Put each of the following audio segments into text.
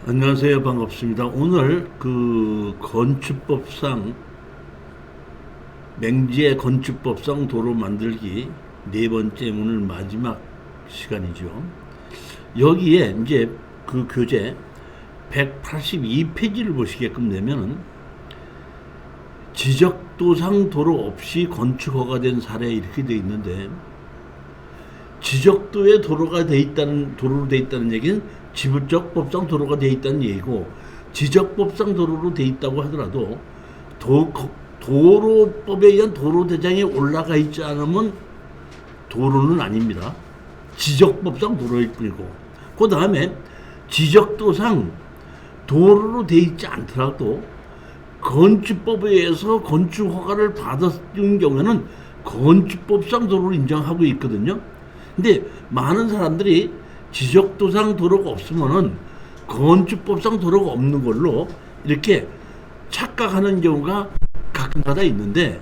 안녕하세요. 반갑습니다. 오늘 건축법상 맹지의 건축법상 도로 만들기 네 번째 오늘 마지막 시간이죠. 여기에 이제 그 교재 182페이지를 보시게끔 되면은 지적도상 도로 없이 건축 허가된 사례 이렇게 돼 있는데, 지적도에 도로가 돼 있다는 도로로 돼 있다는 얘기는 지적법상 도로가 돼 있다는 얘기고, 지적법상 도로로 돼 있다고 하더라도 도로법에 의한 도로 대장에 올라가 있지 않으면 도로는 아닙니다. 지적법상 도로일 뿐이고, 그 다음에 지적도상 도로로 돼 있지 않더라도 건축법에 의해서 건축 허가를 받았는 경우에는 건축법상 도로를 인정하고 있거든요. 근데 많은 사람들이 지적도상 도로가 없으면은 건축법상 도로가 없는 걸로 이렇게 착각하는 경우가 가끔가다 있는데,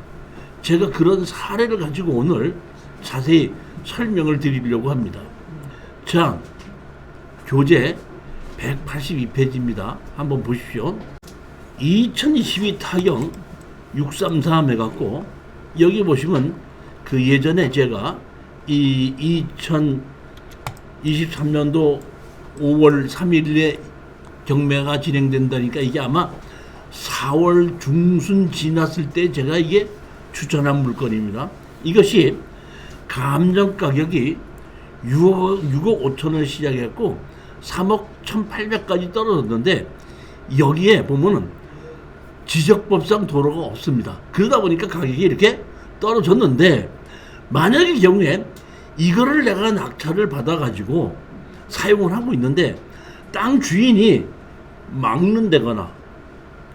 제가 그런 사례를 가지고 오늘 자세히 설명을 드리려고 합니다. 자, 교재 182페이지입니다. 한번 보십시오. 2022 타경 633 해갖고, 여기 보시면 그 예전에 제가 이 2023년도 5월 3일에 경매가 진행된다니까, 이게 아마 4월 중순 지났을 때 제가 이게 추천한 물건입니다. 이것이 감정 가격이 6억 5천원 시작했고 3억 1,800까지 떨어졌는데, 여기에 보면은 지적법상 도로가 없습니다. 그러다 보니까 가격이 이렇게 떨어졌는데, 만약의 경우에 이거를 내가 낙찰을 받아가지고 사용을 하고 있는데 땅 주인이 막는다거나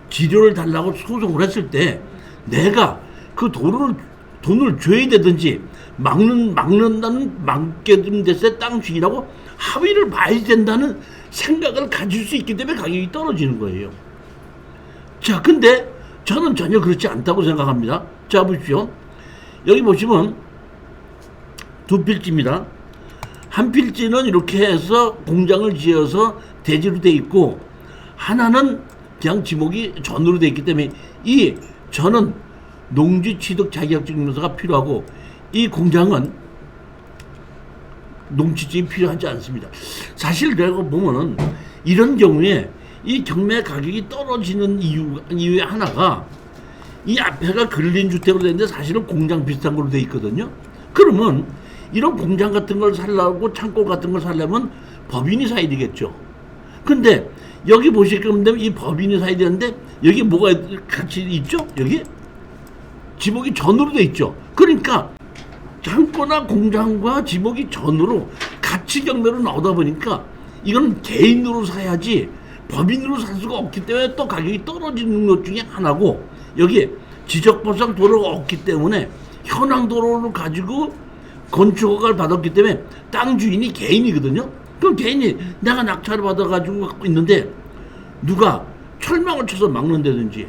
지료를 달라고 소송을 했을 때, 내가 그 돈을 줘야 되든지 막게 됐을 때 땅 주인하고 합의를 봐야 된다는 생각을 가질 수 있기 때문에 가격이 떨어지는 거예요. 자, 근데 저는 전혀 그렇지 않다고 생각합니다. 자, 보십시오. 여기 보시면 두 필지입니다. 한 필지는 이렇게 해서 공장을 지어서 대지로 돼 있고, 하나는 그냥 지목이 전으로 돼 있기 때문에 이 전은 농지 취득 자격증명서가 필요하고, 이 공장은 농지증이 필요하지 않습니다. 사실 내가 보면은 이런 경우에 이 경매 가격이 떨어지는 이유의 하나가, 이 앞에가 근린 주택으로 되는데 사실은 공장 비슷한 걸로 돼 있거든요. 그러면 이런 공장 같은 걸 살려고, 창고 같은 걸 살려면 법인이 사야 되겠죠. 근데 여기 보시게끔 되면 이 법인이 사야 되는데, 여기 뭐가 같이 있죠? 여기 지목이 전으로 돼 있죠. 그러니까 창고나 공장과 지목이 전으로 같이 경매로 나오다 보니까 이건 개인으로 사야지 법인으로 살 수가 없기 때문에 또 가격이 떨어지는 것 중에 하나고, 여기 지적법상 도로가 없기 때문에 현황 도로를 가지고 건축허가를 받았기 때문에 땅 주인이 개인이거든요. 그럼 개인이 내가 낙찰을 받아가지고 갖고 있는데 누가 철망을 쳐서 막는다든지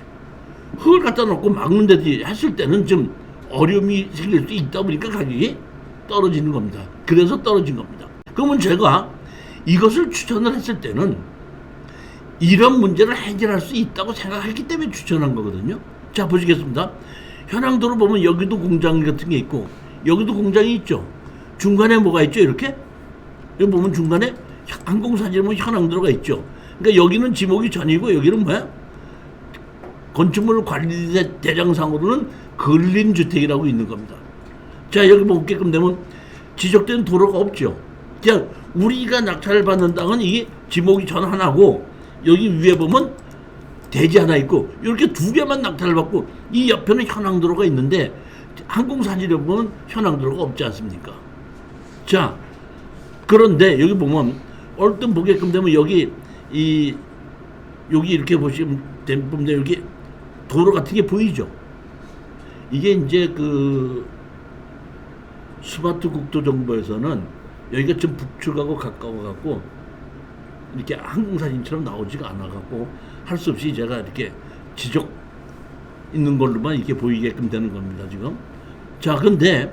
흙을 갖다 놓고 막는다든지 했을 때는 좀 어려움이 생길 수 있다 보니까 가격이 떨어지는 겁니다. 그래서 떨어진 겁니다. 그러면 제가 이것을 추천을 했을 때는 이런 문제를 해결할 수 있다고 생각했기 때문에 추천한 거거든요. 자, 보시겠습니다. 현황도로 보면 여기도 공장 같은 게 있고 여기도 공장이 있죠. 중간에 뭐가 있죠? 이렇게 여기 보면 중간에 항공사진에 보면 현황도로가 있죠. 그러니까 여기는 지목이 전이고 여기는 뭐야? 건축물 관리 대장상으로는 근린주택이라고 있는 겁니다. 자, 여기 보게끔 되면 지적된 도로가 없죠. 그냥 우리가 낙찰을 받는 땅은 이게 지목이 전 하나고, 여기 위에 보면 대지 하나 있고, 이렇게 두 개만 낙찰을 받고, 이 옆에는 현황도로가 있는데 항공사진에 보면 현황도로가 없지 않습니까? 자, 그런데 여기 보면 얼른 보게끔 되면 여기 이렇게 보시면 여기 도로 같은 게 보이죠? 이게 이제 그 스마트 국도 정보에서는 여기가 좀 북측하고 가까워갖고 이렇게 항공사진처럼 나오지가 않아갖고 할 수 없이 제가 이렇게 지적 있는 걸로만 이렇게 보이게끔 되는 겁니다, 지금. 자, 근데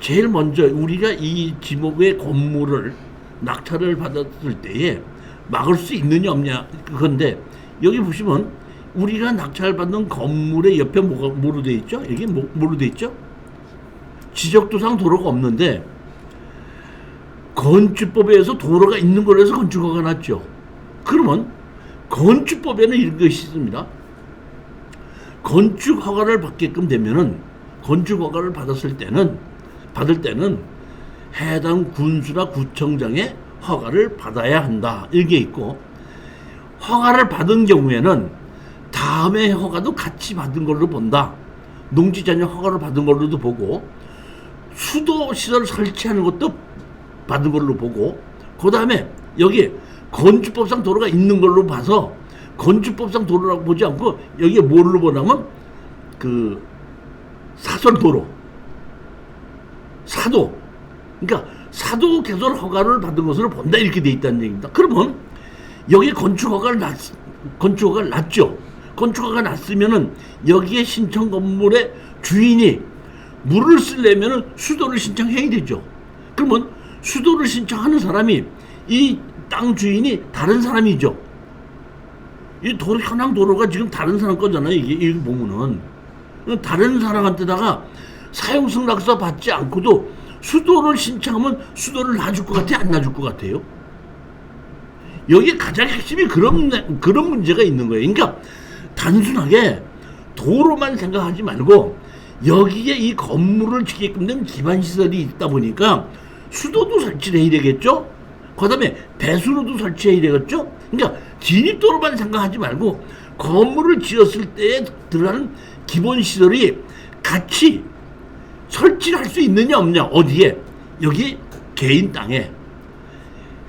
제일 먼저 우리가 이 지목의 건물을 낙찰을 받았을 때에 막을 수 있느냐 없냐 그건데, 여기 보시면 우리가 낙찰받는 건물의 옆에 뭐로 돼 있죠? 이게 뭐로 돼 있죠? 지적도상 도로가 없는데 건축법에 의해서 도로가 있는 걸로 해서 건축허가가 났죠. 그러면 건축법에는 이런 것이 있습니다. 건축허가를 받게끔 되면은, 건축허가를 받을 때는 해당 군수나 구청장의 허가를 받아야 한다, 이게 있고, 허가를 받은 경우에는 다음에 허가도 같이 받은 걸로 본다. 농지자녀 허가를 받은 걸로도 보고, 수도시설 설치하는 것도 받은 걸로 보고, 그 다음에 여기 건축법상 도로가 있는 걸로 봐서 건축법상 도로라고 보지 않고 여기에 뭘로 보냐면 그 사설도로, 사도, 그러니까 사도 개설 허가를 받은 것으로 본다, 이렇게 돼 있다는 얘기입니다. 그러면 여기 건축허가를 났죠. 건축허가 났으면은 여기에 신청 건물의 주인이 물을 쓰려면은 수도를 신청해야 되죠. 그러면 수도를 신청하는 사람이 이 땅 주인이 다른 사람이죠. 이 도로, 현황 도로가 지금 다른 사람 거잖아요. 이게 보면은 다른 사람한테다가 사용승 낙서 받지 않고도 수도를 신청하면 수도를 놔줄 것 같아, 안 놔줄 것 같아요? 여기 가장 핵심이 그런 문제가 있는 거예요. 그러니까 단순하게 도로만 생각하지 말고 여기에 이 건물을 짓게끔 된 기반시설이 있다 보니까 수도도 설치를 해야 되겠죠? 그 다음에 배수로도 설치해야 되겠죠? 그러니까 진입도로만 생각하지 말고 건물을 지었을 때에 들어가는 기본시설이 같이 설치를 할 수 있느냐 없냐, 어디에? 여기 개인 땅에.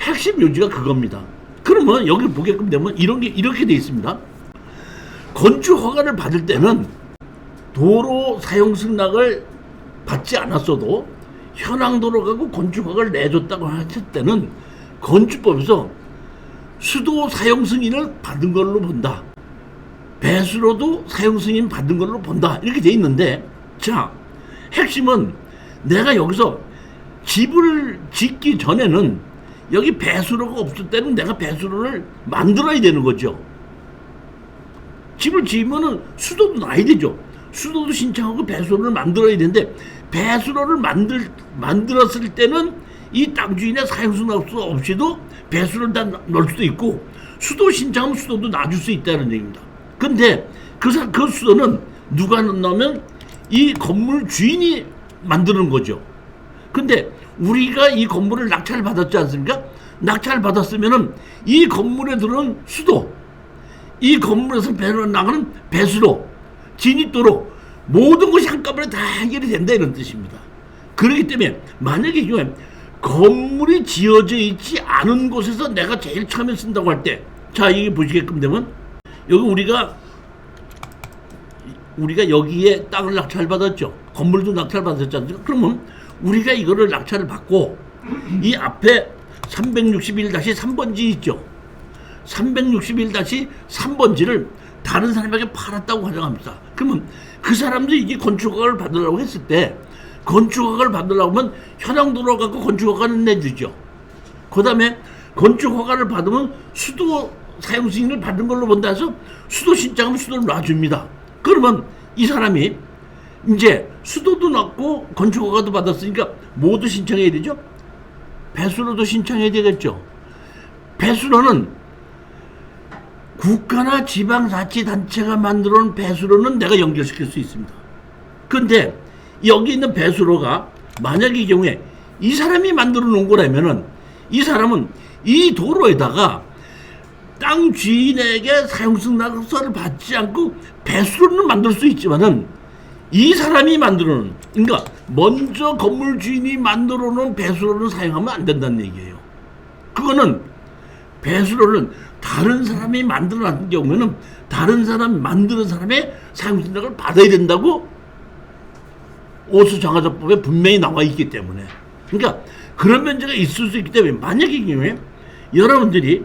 핵심 요지가 그겁니다. 그러면 여기 보게끔 되면 이런 게 이렇게 돼 있습니다. 건축 허가를 받을 때는 도로 사용 승낙을 받지 않았어도 현황 도로가고 건축 허가를 내줬다고 했을 때는 건축법에서 수도 사용 승인을 받은 걸로 본다. 배수로도 사용 승인 받은 걸로 본다. 이렇게 돼 있는데, 자, 핵심은 내가 여기서 집을 짓기 전에는 여기 배수로가 없을 때는 내가 배수로를 만들어야 되는 거죠. 집을 지으면은 수도도 놔야 되죠. 수도도 신청하고 배수로를 만들어야 되는데, 배수로를 만들었을 때는 이 땅 주인의 사용승낙 없이도 배수로를 다 넣을 수도 있고, 수도 신청하면 수도도 놔줄 수 있다는 얘기입니다. 근데 그 수도는 누가 넣냐면 이 건물 주인이 만드는 거죠. 근데 우리가 이 건물을 낙찰을 받았지 않습니까? 낙찰을 받았으면은 이 건물에 들어오는 수도, 이 건물에서 나가는 배수로, 진입도로, 모든 것이 한꺼번에 다 해결이 된다, 이런 뜻입니다. 그렇기 때문에 만약에 이게 건물이 지어져 있지 않은 곳에서 내가 제일 처음에 쓴다고 할 때, 자, 이게 보시게끔 되면 여기 우리가 여기에 땅을 낙찰받았죠. 건물도 낙찰받았지 않습니까? 그러면 우리가 이거를 낙찰을 받고 이 앞에 361-3번지 있죠. 361-3번지를 다른 사람에게 팔았다고 가정합니다. 그러면 그 사람들이 이게 건축허가를 받으려고 했을 때, 건축허가를 받으려고 하면 현황도로 갖고 건축허가는 내주죠. 그 다음에 건축허가를 받으면 수도 사용승인을 받은 걸로 본다 해서 수도 신청하면 수도를 놔줍니다. 그러면 이 사람이 이제 수도도 놨고 건축허가도 받았으니까 모두 신청해야 되죠. 배수로도 신청해야 되겠죠. 배수로는 국가나 지방자치단체가 만들어 놓은 배수로는 내가 연결시킬 수 있습니다. 근데 여기 있는 배수로가 만약에 이 경우에 이 사람이 만들어 놓은 거라면은 이 사람은 이 도로에다가 땅 주인에게 사용승낙서를 받지 않고 배수로는 만들 수 있지만은 이 사람이 만들어 놓은, 그러니까 먼저 건물 주인이 만들어 놓은 배수로는 사용하면 안 된다는 얘기예요. 그거는 배수로는 다른 사람이 만들어 놨던 경우에는 다른 사람 만드는 사람의 사용승낙을 받아야 된다고 오수정화조법에 분명히 나와 있기 때문에, 그러니까 그런 문제가 있을 수 있기 때문에 만약에 이 경우에 여러분들이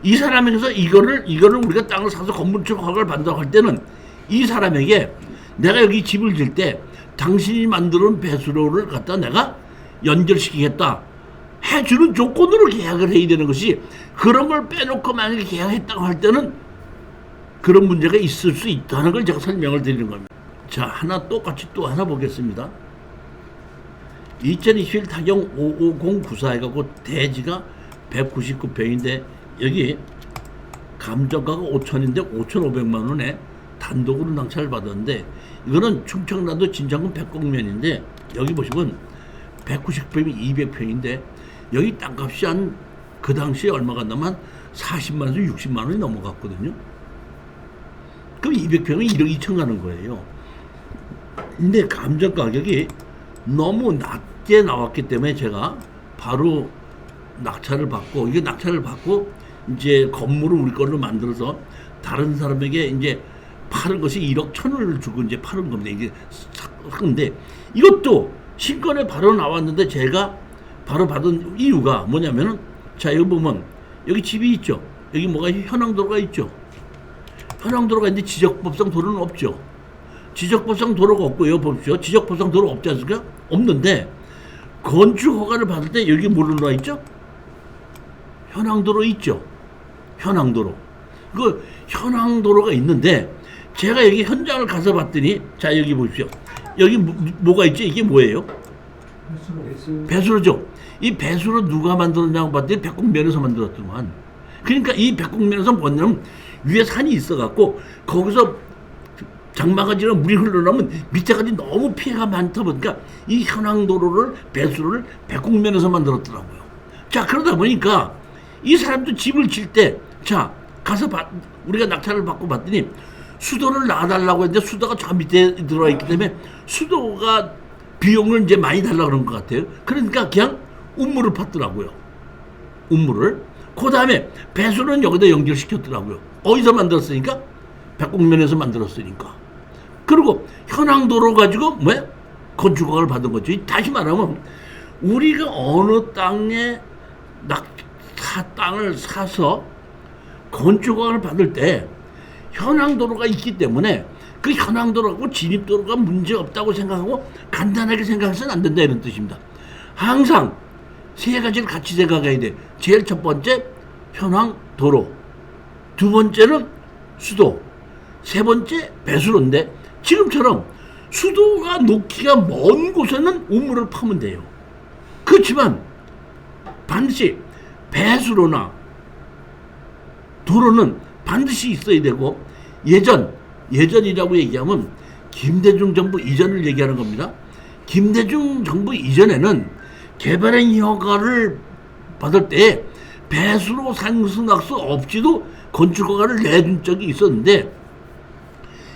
이 사람에게서 이거를 우리가 땅을 사서 건물주거 허가를 받는다고 할 때는 이 사람에게 내가 여기 집을 질 때 당신이 만들어놓은 배수로를 갖다 내가 연결시키겠다 해주는 조건으로 계약을 해야 되는 것이, 그런 걸 빼놓고 만약에 계약했다고 할 때는 그런 문제가 있을 수 있다는 걸 제가 설명을 드리는 겁니다. 자, 하나 똑같이 또 하나 보겠습니다. 2021 타경 55094 해갖고 대지가 199평인데 여기 감정가가 5천인데 5,500만 원에 단독으로 낙찰을 받았는데, 이거는 충청남도 진장군 백곡면인데 여기 보시면 190평이 200평인데 여기 땅값이 한 그 당시에 얼마가 나면 40만 원에서 60만 원이 넘어갔거든요. 그럼 200평이 1억 2천 가는 거예요. 근데 감정 가격이 너무 낮게 나왔기 때문에 제가 바로 낙찰을 받고, 이게 낙찰을 받고 이제 건물을 우리 걸로 만들어서 다른 사람에게 이제 파는 것이 1억 1천을 주고 이제 파는 겁니다. 이게 근데 이것도 신권에 바로 나왔는데 제가 바로 받은 이유가 뭐냐면은, 자, 여기 보면 여기 집이 있죠. 여기 뭐가 현황도로가 있죠. 현황도로가 있는데 지적법상 도로는 없죠. 지적법상 도로가 없고요. 보십시오. 지적법상 도로 없지 않습니까? 없는데 건축 허가를 받을 때 여기 뭐로 나와 있죠? 현황도로 있죠. 현황도로. 그 현황도로가 있는데 제가 여기 현장을 가서 봤더니, 자, 여기 보십시오. 여기 뭐가 있죠? 이게 뭐예요? 배수로죠. 이 배수로 누가 만들었냐고 봤더니 백곡면에서 만들었더만. 그러니까 이 백곡면에서 뭐냐면 위에 산이 있어갖고 거기서 장마가 지나 물이 흘러나오면 밑에까지 너무 피해가 많다 보니까 이 현황도로를, 배수로를 백곡면에서 만들었더라고요. 자, 그러다 보니까 이 사람도 집을 질 때, 자, 가서 우리가 낙찰을 받고 봤더니 수도를 놔달라고 했는데 수도가 저 밑에 들어와 있기 때문에 수도가 비용을 이제 많이 달라고 그런 것 같아요. 그러니까 그냥 우물을 팠더라고요. 우물을. 그 다음에 배수로는 여기다 연결시켰더라고요. 어디서 만들었으니까? 백곡면에서 만들었으니까. 그리고 현황도로 가지고 뭐야? 건축허가를 받은 거죠. 다시 말하면 우리가 어느 땅에 땅을 사서 건축허가를 받을 때 현황도로가 있기 때문에 그 현황도로하고 진입도로가 문제 없다고 생각하고 간단하게 생각해서는 안 된다, 이런 뜻입니다. 항상 세 가지를 같이 생각해야 돼. 제일 첫 번째 현황도로, 두 번째는 수도, 세 번째 배수로인데 지금처럼 수도가 놓기가 먼 곳에는 우물을 파면 돼요. 그렇지만 반드시 배수로나 도로는 반드시 있어야 되고, 예전이라고 얘기하면 김대중 정부 이전을 얘기하는 겁니다. 김대중 정부 이전에는 개발행 허가를 받을 때 배수로 상승낙수 없이도 건축허가를 내준 적이 있었는데,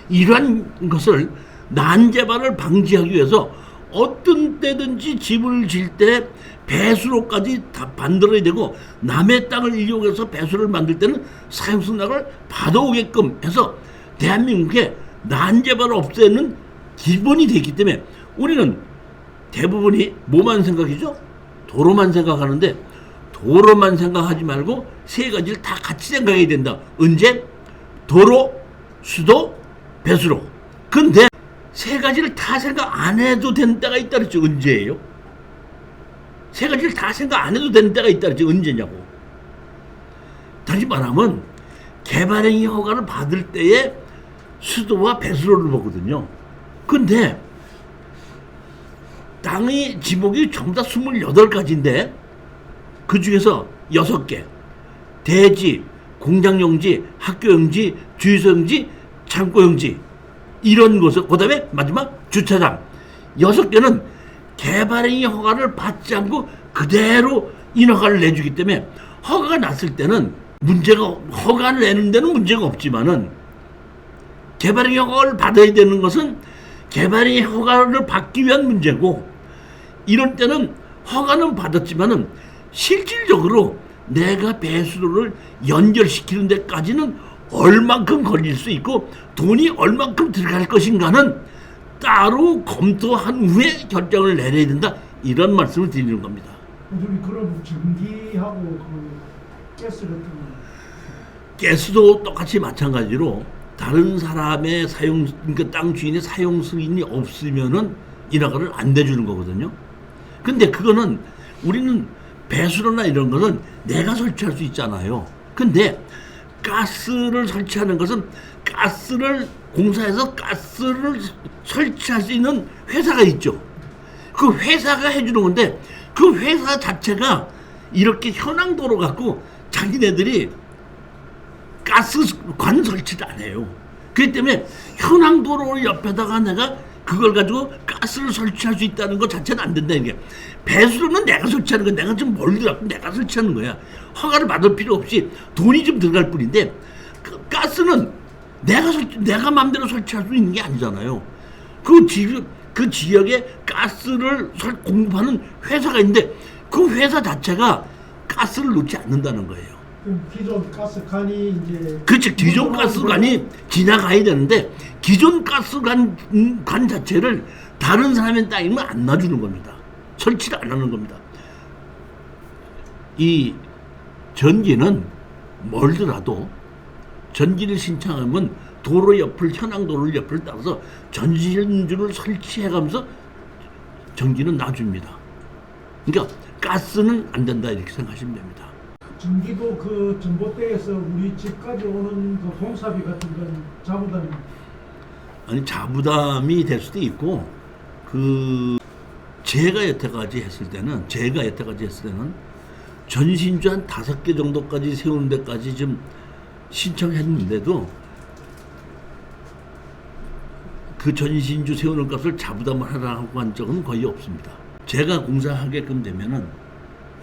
이러한 것을 난개발을 방지하기 위해서 어떤 때든지 집을 질 때 배수로까지 다 만들어야 되고, 남의 땅을 이용해서 배수로를 만들 때는 사용승낙을 받아오게끔 해서 대한민국에 난개발을 없애는 기본이 되기 때문에 우리는 대부분이 뭐만 생각이죠? 도로만 생각하는데, 도로만 생각하지 말고 세 가지를 다 같이 생각해야 된다. 언제? 도로, 수도, 배수로. 근데 세 가지를 다 생각 안 해도 되는 때가 있다 그랬죠. 언제예요? 세 가지를 다 생각 안 해도 되는 때가 있다 그랬죠. 언제냐고. 다시 말하면 개발행위 허가를 받을 때에 수도와 배수로를 보거든요. 근데 땅의 지목이 전부 다 28가지인데 그 중에서 6개, 대지, 공장용지, 학교용지, 주유소용지, 창고용지, 이런 곳을, 그 다음에 마지막 주차장, 6개는 개발행위 허가를 받지 않고 그대로 인허가를 내주기 때문에 허가가 났을 때는 허가를 내는 데는 문제가 없지만은, 개발행위 허가를 받아야 되는 것은 개발행위 허가를 받기 위한 문제고, 이런 때는 허가는 받았지만은 실질적으로 내가 배수로를 연결시키는 데까지는 얼만큼 걸릴 수 있고 돈이 얼만큼 들어갈 것인가는 따로 검토한 후에 결정을 내려야 된다, 이런 말씀을 드리는 겁니다. 우리 그럼 전기하고 가스 같은 거, 가스도 똑같이 마찬가지로 다른 사람의 그러니까 땅 주인의 사용 승인이 없으면은 인허가를 안 내주는 거거든요. 근데 그거는 우리는 배수로나 이런 것은 내가 설치할 수 있잖아요. 근데 가스를 설치하는 것은 공사해서 가스를 설치할 수 있는 회사가 있죠. 그 회사가 해주는 건데 그 회사 자체가 이렇게 현황도로 갖고 자기네들이 가스관 설치를 안 해요. 그렇기 때문에 현황도로 옆에다가 내가 그걸 가지고 가스를 설치할 수 있다는 것 자체는 안 된다. 이게 배수로는 내가 설치하는 거야. 내가 좀 멀리 갖고 내가 설치하는 거야. 허가를 받을 필요 없이 돈이 좀 들어갈 뿐인데 그 가스는 내가 마음대로 설치할 수 있는 게 아니잖아요. 그 지역에 가스를 공급하는 회사가 있는데 그 회사 자체가 가스를 놓지 않는다는 거예요. 그럼 기존 가스관이 이제 그렇지. 기존 가스관이 지나가야 되는데 기존 가스관 자체를 다른 사람의 땅이면 안 놔주는 겁니다. 설치를 안 하는 겁니다. 이 전기는 멀더라도 전기를 신청하면 도로 옆을 현황도로 옆을 따라서 전신주를 설치해가면서 전기는 놔줍니다. 그러니까 가스는 안 된다 이렇게 생각하시면 됩니다. 전기도 그 전봇대에서 우리 집까지 오는 그 공사비 같은 건 자부담이 아니 자부담이 될 수도 있고 제가 여태까지 했을 때는 전신주 한 5개 정도까지 세우는 데까지 좀 신청했는데도 그 전신주 세우는 값을 자부담을 하라고 한 적은 거의 없습니다. 제가 공사하게끔 되면은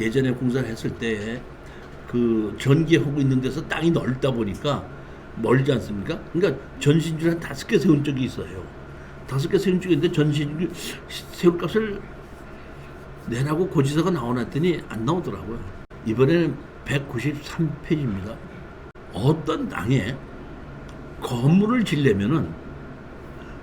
예전에 공사를 했을 때 그 전기하고 있는 데서 땅이 넓다 보니까 멀지 않습니까? 그러니까 전신주를 한 5개 세운 적이 있어요. 5개 세운 적이 있는데 전신주 세울 값을 내라고 고지서가 나와놨더니 안 나오더라고요. 이번에는 193페이지입니다. 어떤 땅에 건물을 지려면은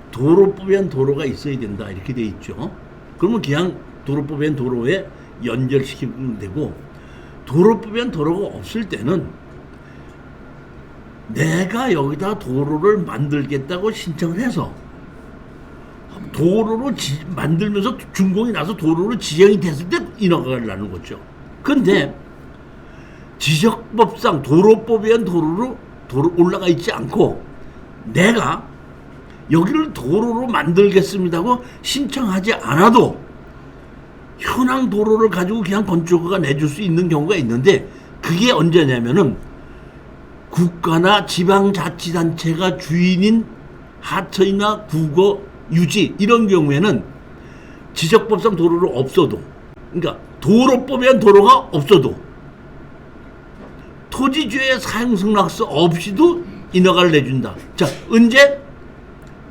도로법엔 도로가 있어야 된다 이렇게 돼 있죠. 그러면 그냥 도로법엔 도로에 연결시키면 되고 도로법엔 도로가 없을 때는 내가 여기다 도로를 만들겠다고 신청을 해서 도로로 만들면서 준공이 나서 도로로 지정이 됐을 때 인허가를 나는 거죠. 근데 지적법상 도로법엔 도로 올라가 있지 않고 내가 여기를 도로로 만들겠습니다고 신청하지 않아도 현황 도로를 가지고 그냥 건축허가 내줄 수 있는 경우가 있는데 그게 언제냐면은 국가나 지방자치단체가 주인인 하천이나 국어, 유지 이런 경우에는 지적법상 도로를 없어도 그러니까 도로법엔 도로가 없어도 토지주의 사용승낙서 없이도 인허가를 내준다. 자, 언제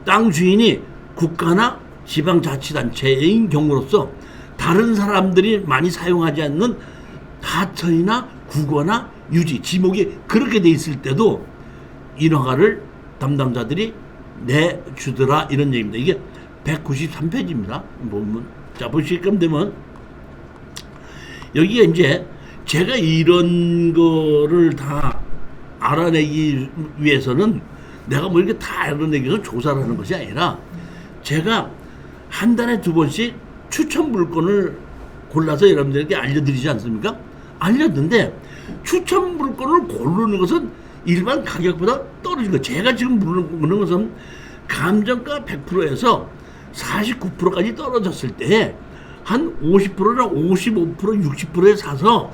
땅 주인이 국가나 지방자치단체인 경우로서 다른 사람들이 많이 사용하지 않는 하천이나 국어나 유지, 지목이 그렇게 돼 있을 때도 인허가를 담당자들이 내주더라 이런 얘기입니다. 이게 193페이지입니다. 보면 자 보시게끔 되면 여기에 이제 제가 이런 거를 다 알아내기 위해서는 내가 뭐 이렇게 다 알아내기 위해서 조사를 하는 것이 아니라 제가 한 달에 2번씩 추천 물건을 골라서 여러분들에게 알려드리지 않습니까? 알렸는데 추천 물건을 고르는 것은 일반 가격보다 떨어진 거예요. 제가 지금 부르는 것은 감정가 100%에서 49%까지 떨어졌을 때 한 50%나 55%, 60%에 사서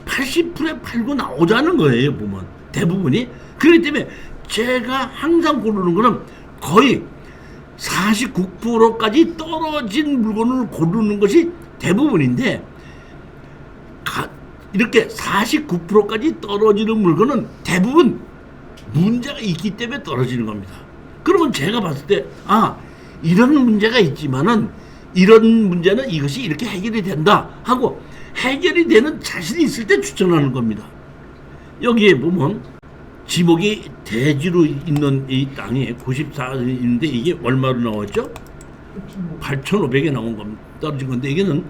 80%에 팔고 나오자는 거예요. 보면 대부분이. 그렇기 때문에 제가 항상 고르는 거는 거의 49%까지 떨어진 물건을 고르는 것이 대부분인데 이렇게 49%까지 떨어지는 물건은 대부분 문제가 있기 때문에 떨어지는 겁니다. 그러면 제가 봤을 때 이런 문제가 있지만은 이런 문제는 이것이 이렇게 해결이 된다 하고 해결이 되는 자신이 있을 때 추천하는 겁니다. 여기에 보면 지목이 대지로 있는 이 땅이 94인데 이게 얼마로 나왔죠? 8,500에 나온 겁니다. 떨어진 건데 이게는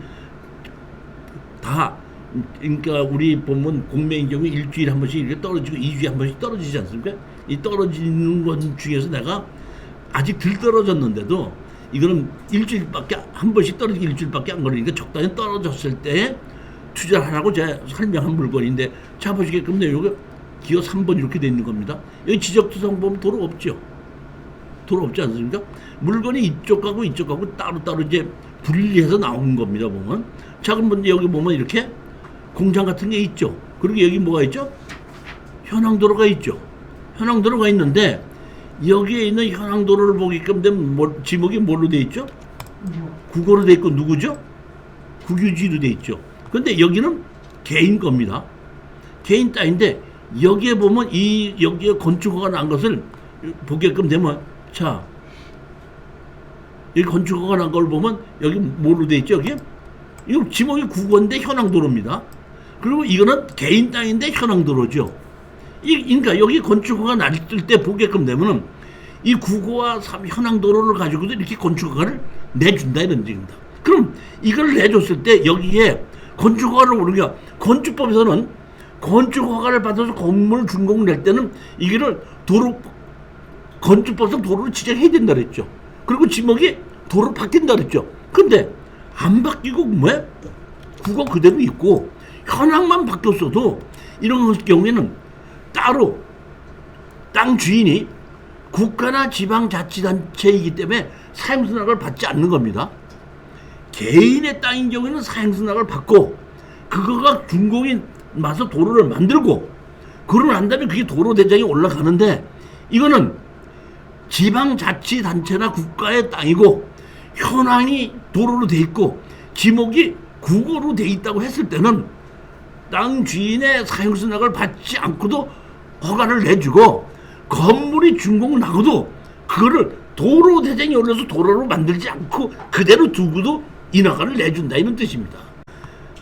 다 그러니까 우리 보면 공매인 경우 일주일에 한 번씩 이렇게 떨어지고 2주에 한 번씩 떨어지지 않습니까? 이 떨어지는 것 중에서 내가 아직 덜 떨어졌는데도 이거는 일주일밖에 한 번씩 떨어지기 일주일밖에 안 걸리니까 적당히 떨어졌을 때 투자를 하라고 제가 설명한 물건인데 자 보시게끔 여기 기호 3번 이렇게 돼 있는 겁니다. 여기 지적투성 보면 도로 없죠. 도로 없지 않습니까? 물건이 이쪽하고 이쪽하고 따로따로 이제 분리해서 나온 겁니다. 보면 자 그럼 여기 보면 이렇게 공장 같은 게 있죠. 그리고 여기 뭐가 있죠? 현황도로가 있죠. 현황도로가 있는데 여기에 있는 현황도로를 보게끔 되면 지목이 뭘로 돼 있죠? 국어로 돼 있고 누구죠? 국유지로 돼 있죠. 근데 여기는 개인 겁니다. 개인 땅인데 여기에 보면 여기에 건축허가 난 것을 보게끔 되면 자 여기 건축허가 난 걸 보면 여기 뭐로 돼 있죠? 여기 이거 지목이 국어인데 현황도로입니다. 그리고 이거는 개인 땅인데 현황도로죠. 그러니까 여기 건축허가 났을 때 보게끔 되면은 이 국어와 현황도로를 가지고도 이렇게 건축허가를 내준다 이런 얘기입니다. 그럼 이걸 내줬을 때 여기에 건축허가를 오르게 건축법에서는 건축허가를 받아서 건물 준공 낼 때는 이거를 도로 건축법상 도로를 지정해야 된다 그랬죠. 그리고 지목이 도로 바뀐다 그랬죠. 근데 안 바뀌고 뭐야? 국어 그대로 있고 현황만 바뀌었어도 이런 경우에는 따로 땅 주인이 국가나 지방자치단체이기 때문에 사용수납을 받지 않는 겁니다. 개인의 땅인 경우에는 사용수납을 받고 그거가 준공이 와서 도로를 만들고 그러고 난 다음에 그게 도로대장에 올라가는데 이거는 지방자치단체나 국가의 땅이고 현황이 도로로 돼 있고 지목이 국어로 돼 있다고 했을 때는 땅 주인의 사용수납을 받지 않고도 허가를 내주고 건물이 준공 나고도 그거를 도로 대장에 올려서 도로로 만들지 않고 그대로 두고도 인허가를 내준다 이런 뜻입니다.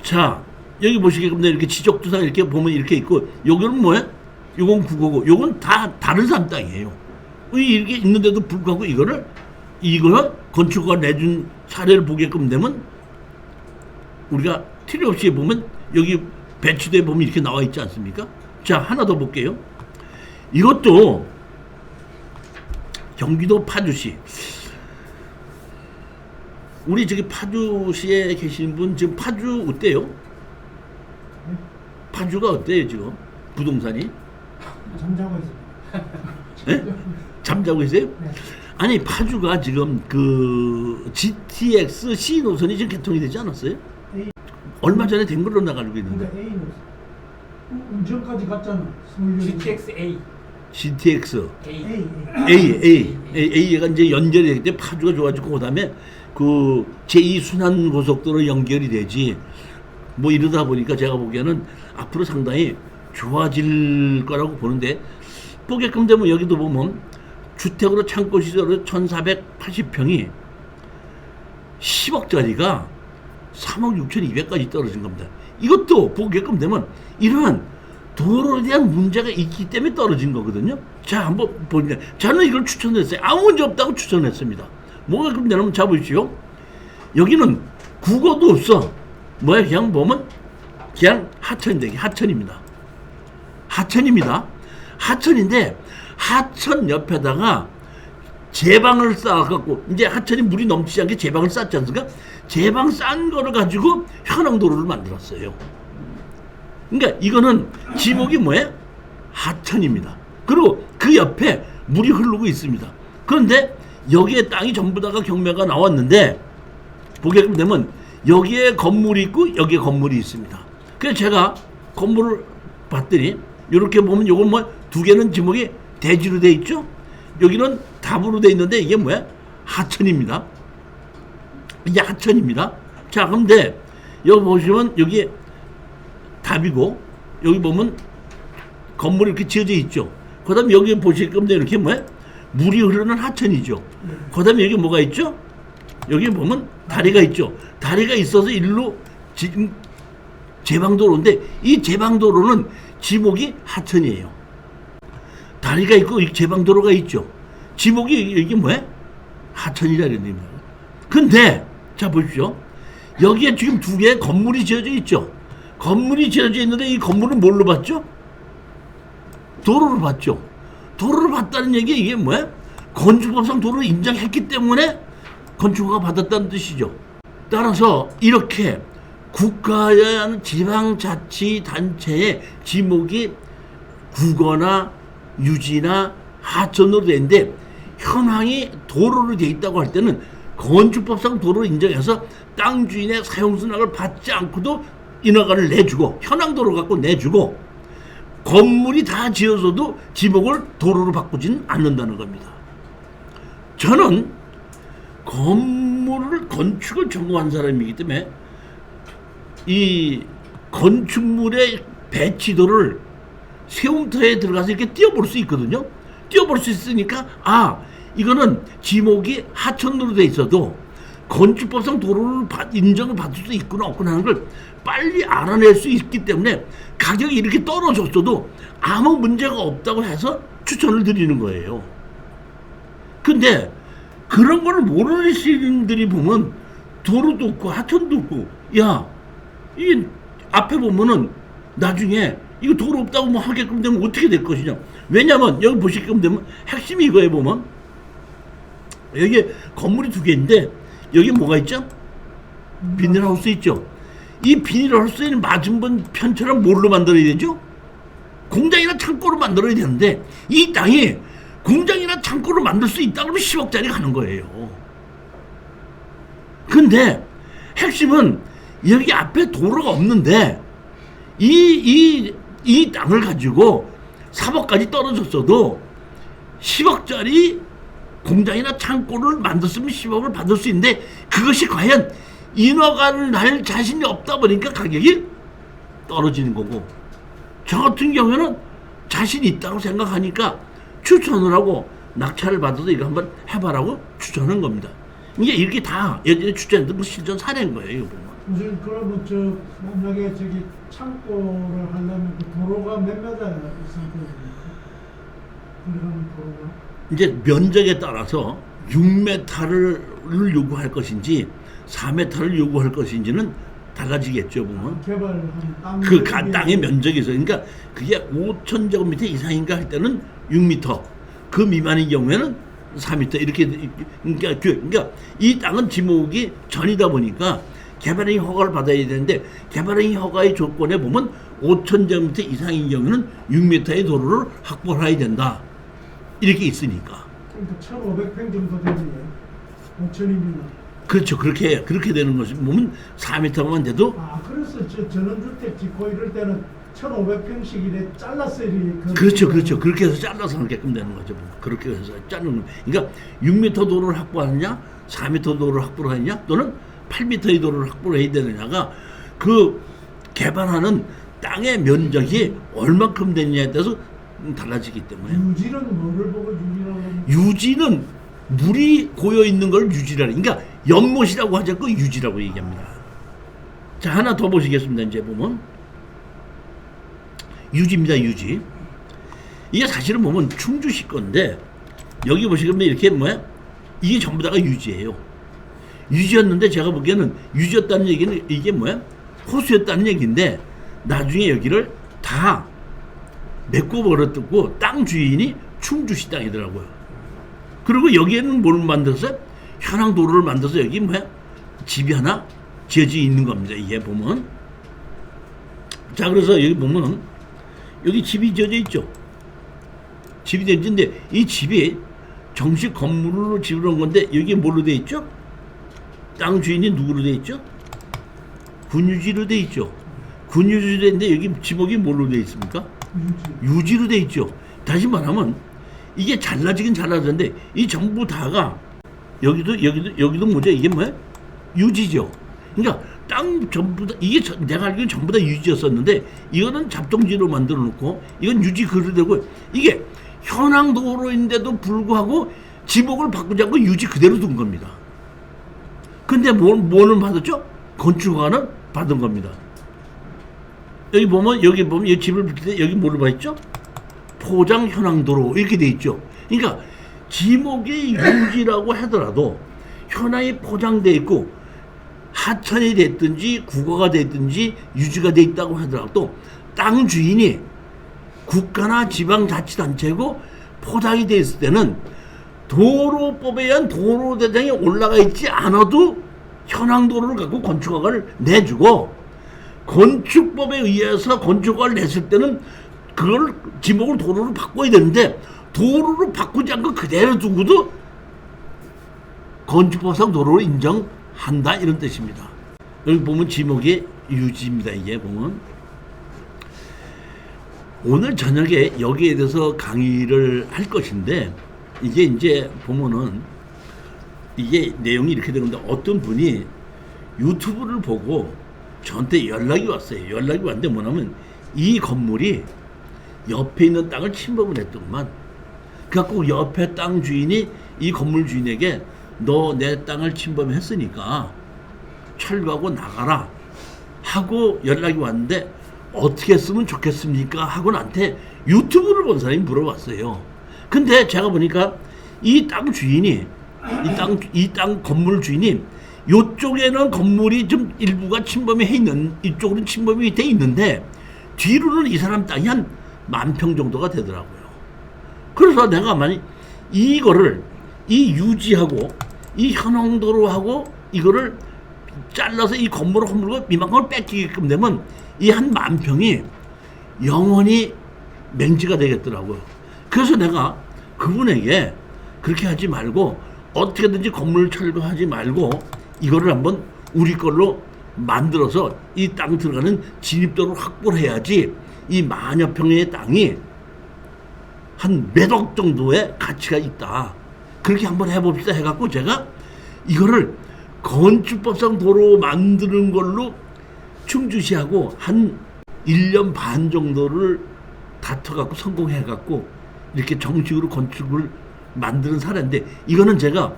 자 여기 보시게끔 이렇게 지적도상 이렇게 보면 이렇게 있고 여기는 뭐야? 요건 국어고 요건 다 다른 사람 땅이에요. 이렇게 있는데도 불구하고 이거는 건축허가 내준 사례를 보게끔 되면 우리가 틀림없이 보면 여기 배치돼 보면 이렇게 나와 있지 않습니까? 자 하나 더 볼게요. 이것도 경기도 파주시 우리 저기 파주시에 계신 분 지금 파주 어때요? 파주가 어때요 지금 부동산이? 잠자고 있어요. 네? 잠자고 있어요? 네. 아니 파주가 지금 그 GTX C 노선이 지금 개통이 되지 않았어요? A. 얼마 전에 된 걸로 나가고 있는데 그러니까 A는 운전까지 갔잖아. 서울 GTX-A. GTX A. A가 이제 연결이 되기 때문에 파주가 좋아지고 그다음에 그 제2순환 고속도로 연결이 되지 뭐 이러다 보니까 제가 보기에는 앞으로 상당히 좋아질 거라고 보는데 보게끔 되면 여기도 보면 주택으로 창고 시설로 1480평이 10억짜리가 3억 6,200까지 떨어진 겁니다. 이것도 보게끔 되면 이러한 도로에 대한 문제가 있기 때문에 떨어진 거거든요. 자, 한번 보니까 저는 이걸 추천했어요. 아무 문제 없다고 추천했습니다. 뭐가 그럼 되냐면 자 보십시오. 여기는 국어도 없어. 뭐야 그냥 보면 그냥 하천인데 하천입니다. 하천입니다. 하천인데 하천 옆에다가 제방을 쌓아갖고 이제 하천이 물이 넘치지 않게 제방을 쌓지 않습니까? 제방 싼 거를 가지고 현황도로를 만들었어요. 그러니까 이거는 지목이 뭐예요? 하천입니다. 그리고 그 옆에 물이 흐르고 있습니다. 그런데 여기에 땅이 전부 다가 경매가 나왔는데 보게끔 되면 여기에 건물이 있고 여기에 건물이 있습니다. 그래서 제가 건물을 봤더니 이렇게 보면 요건 뭐 두 개는 지목이 대지로 돼 있죠. 여기는 답으로 돼 있는데 이게 뭐야? 하천입니다. 이게 하천입니다. 자, 그런데 여기 보시면 여기 답이고 여기 보면 건물이 이렇게 지어져 있죠. 그 다음에 여기 보시면 이렇게 뭐야? 물이 흐르는 하천이죠. 그 다음에 여기 뭐가 있죠? 여기 보면 다리가 있죠. 다리가 있어서 일로 지금 제방도로인데 이 제방도로는 지목이 하천이에요. 다리가 있고 제방도로가 있죠. 지목이 이게 뭐야? 하천이라는 의미입니다. 근데 자 보십시오. 여기에 지금 두 개의 건물이 지어져 있죠. 건물이 지어져 있는데 이 건물은 뭘로 봤죠? 도로를 봤죠. 도로를 봤다는 얘기 이게 뭐야? 건축법상 도로를 인정했기 때문에 건축허가 받았다는 뜻이죠. 따라서 이렇게 국가에 하는 지방자치단체의 지목이 국어나 유지나 하천으로 되는데 현황이 도로로 돼 있다고 할 때는 건축법상 도로를 인정해서 땅 주인의 사용수락을 받지 않고도 인허가를 내주고 현황 도로 갖고 내주고 건물이 다 지어져도 지목을 도로로 바꾸지는 않는다는 겁니다. 저는 건축을 전공한 사람이기 때문에 이 건축물의 배치도를 세움터에 들어가서 이렇게 띄워볼 수 있거든요. 띄워볼 수 있으니까 이거는 지목이 하천도로 돼 있어도 건축법상 도로를 인정을 받을 수 있구나 없구나 하는 걸 빨리 알아낼 수 있기 때문에 가격이 이렇게 떨어졌어도 아무 문제가 없다고 해서 추천을 드리는 거예요. 근데 그런 걸 모르는 시민들이 보면 도로도 없고 하천도 없고 이게 앞에 보면은 나중에 이거 도로 없다고 뭐 하게끔 되면 어떻게 될 것이냐. 왜냐면 여기 보시게끔 되면 핵심이 이거에 보면 여기 건물이 두 개인데 여기 뭐가 있죠? 비닐하우스 있죠? 이 비닐하우스에는 맞은편 편처럼 뭘로 만들어야 되죠? 공장이나 창고로 만들어야 되는데 이 땅이 공장이나 창고로 만들 수 있다 그러면 10억짜리 가는 거예요. 근데 핵심은 여기 앞에 도로가 없는데 이 땅을 가지고 3억까지 떨어졌어도 10억짜리 공장이나 창고를 만들었으면 10억을 받을 수 있는데 그것이 과연 인허가를 날 자신이 없다 보니까 가격이 떨어지는 거고 저 같은 경우에는 자신 있다고 생각하니까 추천을 하고 낙찰을 받아서 이거 한번 해봐라고 추천한 겁니다. 이게 이렇게 다 예전에 추천했던 실전 사례인 거예요. 이거 보면. 무슨 그러면 만약에 창고를 하려면 그 도로가 몇 미터 이상 됩니까? 들어가는 도로가? 이제 면적에 따라서 6m를 요구할 것인지 4m를 요구할 것인지는 달라지겠죠 보면. 개발한 땅의 면적이 있어. 그러니까 그게 5,000제곱미터 이상인가 할 때는 6m, 그 미만인 경우에는 4m 이렇게. 그러니까 이 땅은 지목이 전이다 보니까 개발행위 허가를 받아야 되는데 개발행위 허가의 조건에 보면 5,000제곱미터 이상인 경우는 6m의 도로를 확보해야 된다. 이렇게 있으니까. 그러니까 1,500평 정도 되네요. 5,000이면. 그렇죠. 그렇게 되는 것이 보면 4m만 돼도. 그래서 전원주택 짓고 이럴 때는 1,500평씩 이래 잘랐어야 그렇죠. 그렇게 해서 잘라서 하게끔 되는 거죠. 그렇게 해서 자르는 거. 그러니까 6m 도로를 확보하느냐, 4m 도로를 확보하느냐, 또는 8m의 도로를 확보를 해야 되느냐가 그 개발하는 땅의 면적이 얼마큼 되느냐에 따라서 달라지기 때문에. 유지는 뭐를 보고 유지라고 하는? 유지는 물이 고여 있는 걸 유지라는. 그러니까 연못이라고 하지 않고 유지라고 얘기합니다. 자, 하나 더 보시겠습니다. 이제 보면 유지입니다. 유지. 이게 사실은 보면 충주시 건데 여기 보시면 이렇게 이게 전부 다가 유지예요. 유지였는데 제가 보기에는 유지였다는 얘기는 이게 호수였다는 얘기인데 나중에 여기를 다 메꿔버렸고 땅 주인이 충주시 땅이더라고요. 그리고 여기에는 뭘 만들었어요? 현황 도로를 만들어서 여기 집이 하나 지어져 있는 겁니다. 이게 보면. 자, 그래서 여기 보면은 여기 집이 지어져 있죠. 집이 지어져 있는데 이 집이 정식 건물로 지으러 온 건데 여기 뭘로 돼 있죠? 땅 주인이 누구로 돼 있죠? 군유지로 돼 있죠. 군유지로 돼 있는데 여기 지목이 뭘로 돼 있습니까? 유지로 돼 있죠. 다시 말하면 이게 잘라지긴 잘라졌는데 이 전부 다가 여기도 뭐죠? 이게 유지죠. 그러니까 땅 전부 다 이게 내가 알기로는 전부 다 유지였었는데 이거는 잡동지로 만들어 놓고 이건 유지 그대로고 이게 현황 도로인데도 불구하고 지목을 바꾸지 않고 유지 그대로 둔 겁니다. 근데 뭐는 받았죠? 건축허가는 받은 겁니다. 여기 보면 이 집을 붙일 때 여기 뭐를 봐있죠? 포장 현황도로 이렇게 돼 있죠. 그러니까 지목이 유지라고 하더라도 현황이 포장돼 있고 하천이 됐든지 국어가 됐든지 유지가 돼 있다고 하더라도 땅 주인이 국가나 지방자치단체고 포장이 돼 있을 때는 도로법에 의한 도로대장에 올라가 있지 않아도 현황도로를 갖고 건축허가를 내주고 건축법에 의해서 건축허가를 냈을 때는 그걸 지목을 도로로 바꿔야 되는데 도로로 바꾸지 않고 그대로 두고도 건축법상 도로로 인정한다 이런 뜻입니다. 여기 보면 지목의 유지입니다. 이게 보면 오늘 저녁에 여기에 대해서 강의를 할 것인데 이게 이제 보면은 이게 내용이 이렇게 되는데 어떤 분이 유튜브를 보고 저한테 연락이 왔어요. 연락이 왔는데 뭐냐면 이 건물이 옆에 있는 땅을 침범을 했더구만. 그래갖고 옆에 땅 주인이 이 건물 주인에게 너 내 땅을 침범했으니까 철거하고 나가라 하고 연락이 왔는데 어떻게 했으면 좋겠습니까? 하고 나한테 유튜브를 본 사람이 물어봤어요. 근데 제가 보니까 이 땅 주인이 이 땅 건물 주인이 이쪽에는 건물이 좀 일부가 침범이 해 있는 이쪽으로는 침범이 돼 있는데 뒤로는 이 사람 땅이 한 10,000평 정도가 되더라고요. 그래서 내가 만약 이거를 이 유지하고 이 현황도로하고 이거를 잘라서 이 건물을 허물고 이만큼을 뺏기게끔 되면 이 한 10,000평이 영원히 맹지가 되겠더라고요. 그래서 내가 그분에게 그렇게 하지 말고 어떻게든지 건물 철거하지 말고 이거를 한번 우리 걸로 만들어서 이 땅 들어가는 진입도를 확보를 해야지 이 만여 평의 땅이 한 몇억 정도의 가치가 있다. 그렇게 한번 해봅시다 해갖고 제가 이거를 건축법상 도로 만드는 걸로 충주시하고 한 1년 반 정도를 다퉈갖고 성공해갖고 이렇게 정식으로 건축을 만드는 사례인데 이거는 제가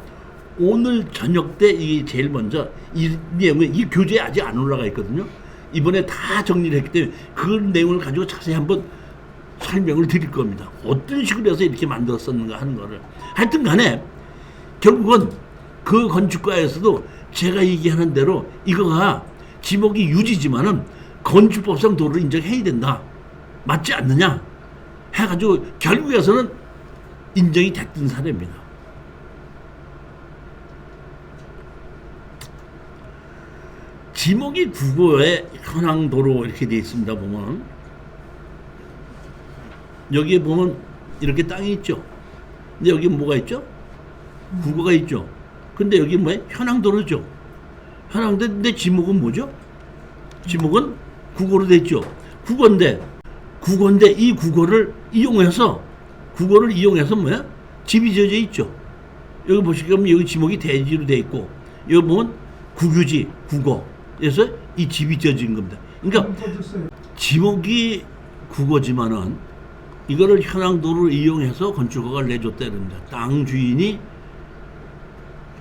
오늘 저녁 때 이게 제일 먼저 이 내용이 이 교재에 아직 안 올라가 있거든요. 이번에 다 정리를 했기 때문에 그 내용을 가지고 자세히 한번 설명을 드릴 겁니다. 어떤 식으로 해서 이렇게 만들었었는가 하는 거를. 하여튼 간에 결국은 그 건축가에서도 제가 얘기하는 대로 이거가 지목이 유지지만은 건축법상 도로를 인정해야 된다. 맞지 않느냐? 해가지고 결국에서는 인정이 됐던 사례입니다. 지목이 국어에 현황도로 이렇게 되어 있습니다. 보면 여기에 보면 이렇게 땅이 있죠. 근데 여기 뭐가 있죠? 국어가 있죠. 근데 여기 뭐예요? 현황도로죠. 현황도인데 지목은 뭐죠? 지목은 국어로 되어 있죠. 국어인데 이 국어를 이용해서 뭐야? 집이 지어져 있죠. 여기 보시면 여기 지목이 대지로 되어 있고 여기 보면 국유지, 국어. 그래서 이 집이 지어진 겁니다. 그러니까 지목이 국어지만은 이거를 현황도를 이용해서 건축허가를 내줬다 이럽니다. 땅 주인이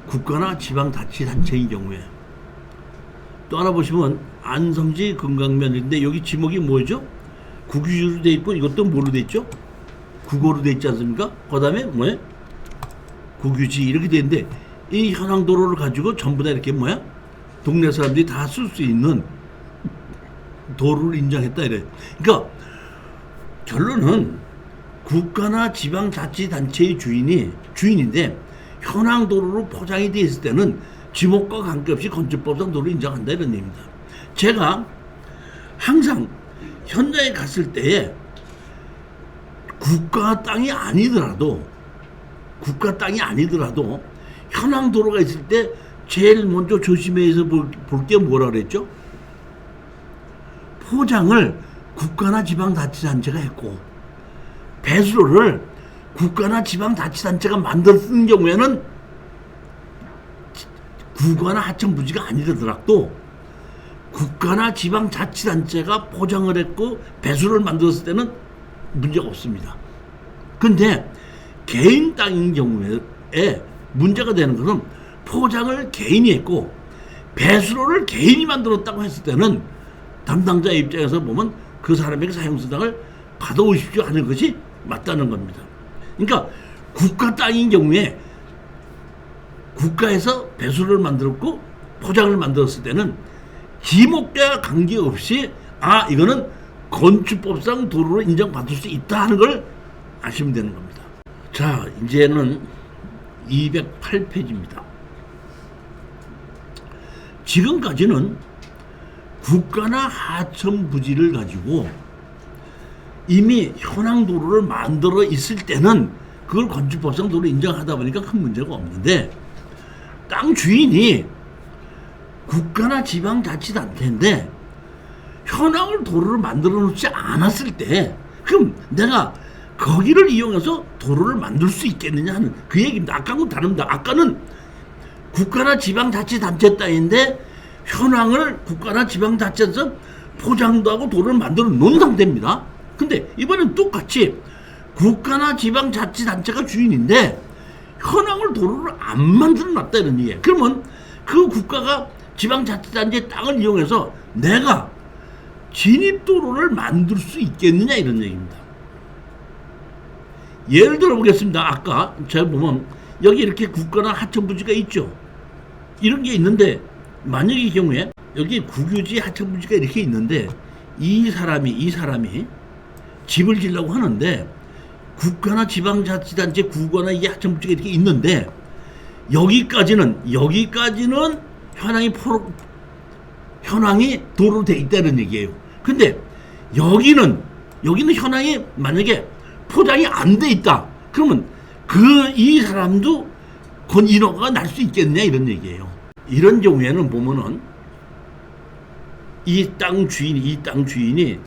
국가나 지방자치단체인 경우에 또 하나 보시면 안성지 금강면인데 여기 지목이 뭐죠? 국유지로 돼 있고 이것도 뭐로 돼 있죠? 국어로 돼 있지 않습니까? 그 다음에 뭐예요? 국유지 이렇게 돼 있는데 이 현황도로를 가지고 전부 다 이렇게 뭐야? 동네 사람들이 다 쓸 수 있는 도로를 인정했다 이래. 그러니까 결론은 국가나 지방자치단체의 주인인데 현황도로로 포장이 되어 있을 때는 지목과 관계없이 건축법상 도로를 인정한다 이런 얘기입니다. 제가 항상 현장에 갔을 때에 국가 땅이 아니더라도 현황도로가 있을 때 제일 먼저 조심해서 볼 게 뭐라 그랬죠? 포장을 국가나 지방자치단체가 했고 배수로를 국가나 지방자치단체가 만들어 쓰는 경우에는 국가나 하청부지가 아니더라도 국가나 지방자치단체가 포장을 했고 배수로를 만들었을 때는 문제가 없습니다. 근데 개인 땅인 경우에 문제가 되는 것은 포장을 개인이 했고 배수로를 개인이 만들었다고 했을 때는 담당자 입장에서 보면 그 사람에게 사용수당을 받아오십시오 하는 것이 맞다는 겁니다. 그러니까 국가 땅인 경우에 국가에서 배수로를 만들었고 포장을 만들었을 때는 지목과 관계없이 이거는 건축법상 도로로 인정받을 수 있다 하는 걸 아시면 되는 겁니다. 자, 이제는 208페이지입니다. 지금까지는 국가나 하청 부지를 가지고 이미 현황 도로를 만들어 있을 때는 그걸 건축법상 도로 인정하다 보니까 큰 문제가 없는데, 땅 주인이 국가나 지방자치단체인데 현황을 도로를 만들어 놓지 않았을 때, 그럼 내가 거기를 이용해서 도로를 만들 수 있겠느냐 하는 그 얘기입니다. 아까하고 다릅니다. 아까는 국가나 지방자치단체 땅인데 현황을 국가나 지방자치에서 포장도 하고 도로를 만들어 놓은 상태입니다. 근데 이번엔 똑같이 국가나 지방자치단체가 주인인데 현황을 도로를 안 만들어 놨다 이런 얘기예요. 그러면 그 국가가 지방자치단체 땅을 이용해서 내가 진입도로를 만들 수 있겠느냐 이런 얘기입니다. 예를 들어 보겠습니다. 아까 제가 보면 여기 이렇게 국가나 하천부지가 있죠. 이런 게 있는데 만약에 이 경우에 여기 국유지 하천부지가 이렇게 있는데 이 사람이 집을 지으려고 하는데 국가나 지방자치단체 구거나 이게 하천부지가 이렇게 있는데 여기까지는 현황이 도로로 돼 있다는 얘기예요. 근데 여기는 현황이 만약에 포장이 안 돼 있다. 그러면 이 사람도 인허가가 날 수 있겠냐 이런 얘기예요. 이런 경우에는 보면은 이 땅 주인이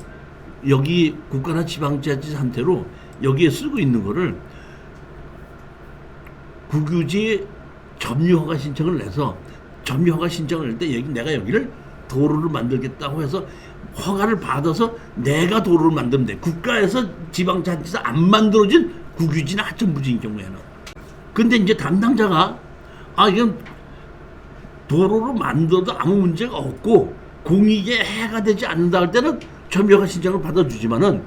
여기 국가나 지방자치 상태로 여기에 쓰고 있는 거를 국유지 점유허가 신청을 내서 점유허가 신청을 낼 때 내가 여기를 도로를 만들겠다고 해서 허가를 받아서 내가 도로를 만들면 돼. 국가에서 지방자치에서 안 만들어진 국유지나 하천부지인 경우에는. 근데 이제 담당자가 이건 도로를 만들어도 아무 문제가 없고 공익에 해가 되지 않는다 할 때는 점유허가 신청을 받아주지만은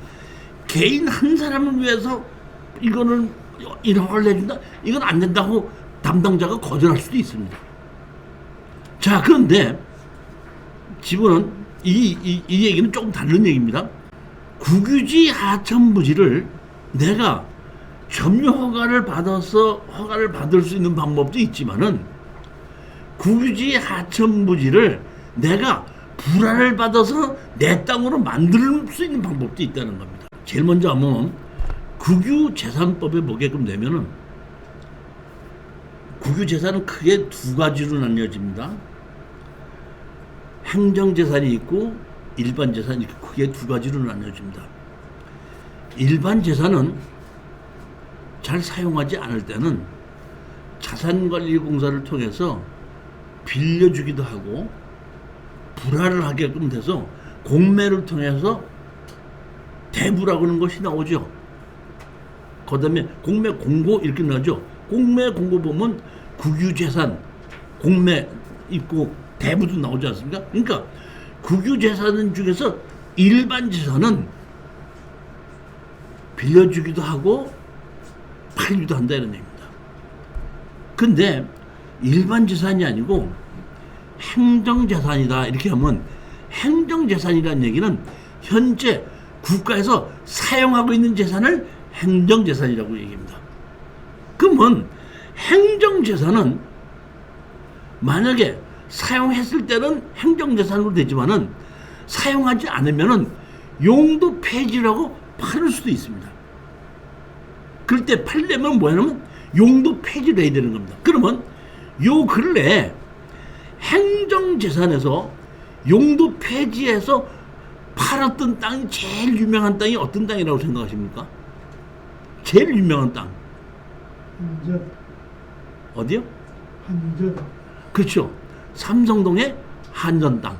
개인 한 사람을 위해서 이거는 인허가를 내준다? 이건 안 된다고 담당자가 거절할 수도 있습니다. 자, 그런데 지금은 이 얘기는 조금 다른 얘기입니다. 국유지 하천부지를 내가 점유허가를 받아서 허가를 받을 수 있는 방법도 있지만은 국유지 하천부지를 내가 불화를 받아서 내 땅으로 만들 수 있는 방법도 있다는 겁니다. 제일 먼저 한번 국유재산법에 보게끔 되면은 국유재산은 크게 두 가지로 나뉘어집니다. 행정재산이 있고 일반재산이 크게 두 가지로 나뉘어집니다. 일반재산은 잘 사용하지 않을 때는 자산관리공사를 통해서 빌려주기도 하고 불화를 하게끔 돼서 공매를 통해서 대부라고 하는 것이 나오죠. 그 다음에 공매 공고 이렇게 나오죠. 공매 공고 보면 국유재산, 공매 있고 대부도 나오지 않습니까? 그러니까 국유재산 중에서 일반재산은 빌려주기도 하고 팔기도 한다 이런 얘기입니다. 근데 일반재산이 아니고 행정재산이다 이렇게 하면 행정재산이라는 얘기는 현재 국가에서 사용하고 있는 재산을 행정재산이라고 얘기합니다. 그러면 행정재산은 만약에 사용했을 때는 행정재산으로 되지만은 사용하지 않으면은 용도 폐지라고 팔을 수도 있습니다. 그럴 때 팔려면 뭐냐면 용도 폐지를 해야 되는 겁니다. 그러면 요 근래에 행정재산에서 용도 폐지해서 팔았던 땅이 제일 유명한 땅이 어떤 땅이라고 생각하십니까? 제일 유명한 땅. 한전. 어디요? 한전. 그렇죠. 삼성동의 한전 땅.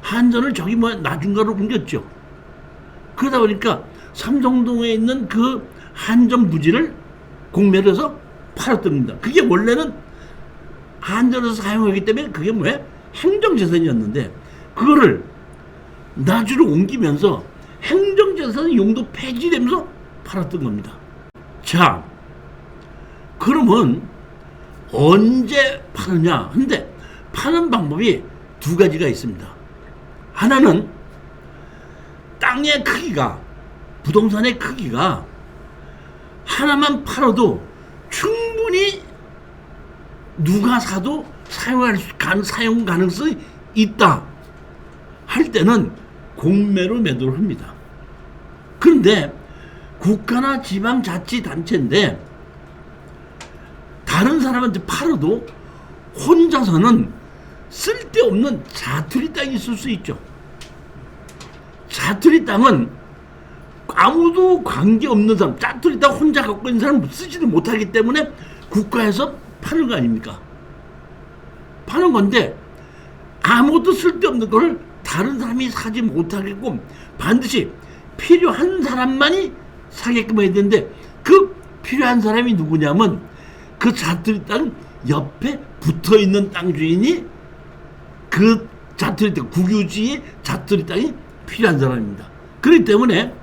한전을 저기 나중가로 옮겼죠. 그러다 보니까 삼성동에 있는 그 한전 부지를 공매를 해서 팔았던 겁니다. 그게 원래는 한전에서 사용하기 때문에 그게 행정재산이었는데 그거를 나주로 옮기면서 행정재산 용도 폐지되면서 팔았던 겁니다. 자, 그러면 언제 파느냐? 근데 파는 방법이 두 가지가 있습니다. 하나는 땅의 크기가, 부동산의 크기가 하나만 팔아도 충분히 누가 사도 사용 가능성이 있다. 할 때는 공매로 매도를 합니다. 그런데 국가나 지방자치단체인데 다른 사람한테 팔아도 혼자서는 쓸데없는 자투리 땅이 있을 수 있죠. 자투리 땅은 아무도 관계없는 사람, 자투리 땅 혼자 갖고 있는 사람은 쓰지도 못하기 때문에 국가에서 파는 거 아닙니까? 파는 건데 아무것도 쓸데없는 걸 다른 사람이 사지 못하게끔 반드시 필요한 사람만이 사게끔 해야 되는데 그 필요한 사람이 누구냐면 그 자투리 땅 옆에 붙어있는 땅 주인이 그 자투리 땅, 국유지의 자투리 땅이 필요한 사람입니다. 그렇기 때문에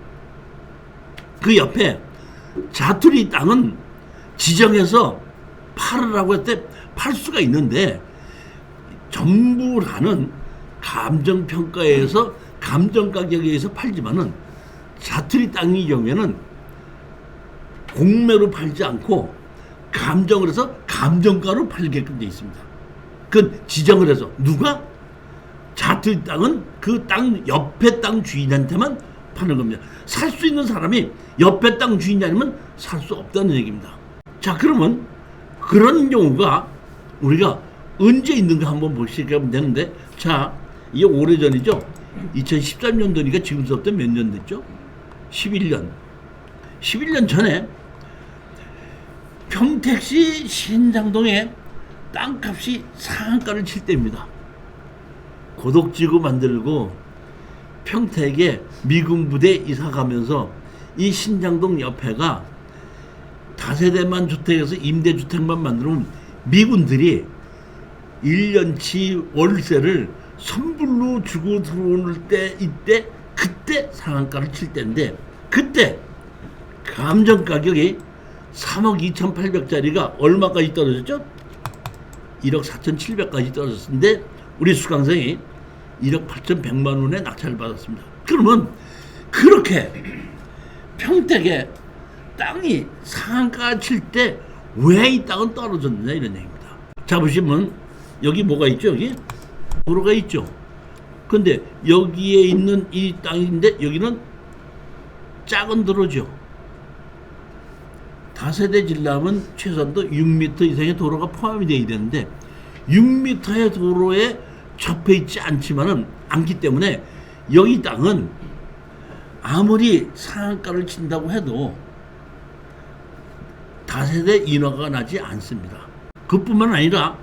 그 옆에 자투리 땅은 지정해서 팔으라고 할 때 팔 수가 있는데 정부라는 감정평가에서 감정가격에 의해서 팔지만은 자투리 땅의 경우에는 공매로 팔지 않고 감정을 해서 감정가로 팔게끔 되어 있습니다. 그 지정을 해서 누가 자투리 땅은 그 땅 옆에 땅 주인한테만 파는 겁니다. 살 수 있는 사람이 옆에 땅 주인이 아니면 살 수 없다는 얘기입니다. 자, 그러면 그런 경우가 우리가 언제 있는가 한번 보시면 되는데, 자, 이게 오래전이죠. 2013년도니까 지금부터 몇 년 됐죠? 11년. 11년 전에 평택시 신장동에 땅값이 상한가를 칠 때입니다. 고독지구 만들고 평택에 미군 부대 이사 가면서 이 신장동 옆에가 다세대만 주택에서 임대주택만 만들면 미군들이 1년치 월세를 선불로 주고 들어올 때 이때 그때 상한가를 칠 때인데 그때 감정 가격이 3억 2,800짜리가 얼마까지 떨어졌죠? 1억 4,700까지 떨어졌는데 우리 수강생이 1억 8,100만 원에 낙찰을 받았습니다. 그러면 그렇게 평택에 땅이 상한가 칠 때 왜 이 땅은 떨어졌느냐 이런 얘기입니다. 자, 보시면 여기 뭐가 있죠? 여기 도로가 있죠. 근데 여기에 있는 이 땅인데 여기는 작은 도로죠. 다세대 질라면 최소한도 6m 이상의 도로가 포함이 되어야 되는데 6m의 도로에 접해 있지 않기 때문에 여기 땅은 아무리 상한가를 친다고 해도 다세대 인허가가 나지 않습니다. 그뿐만 아니라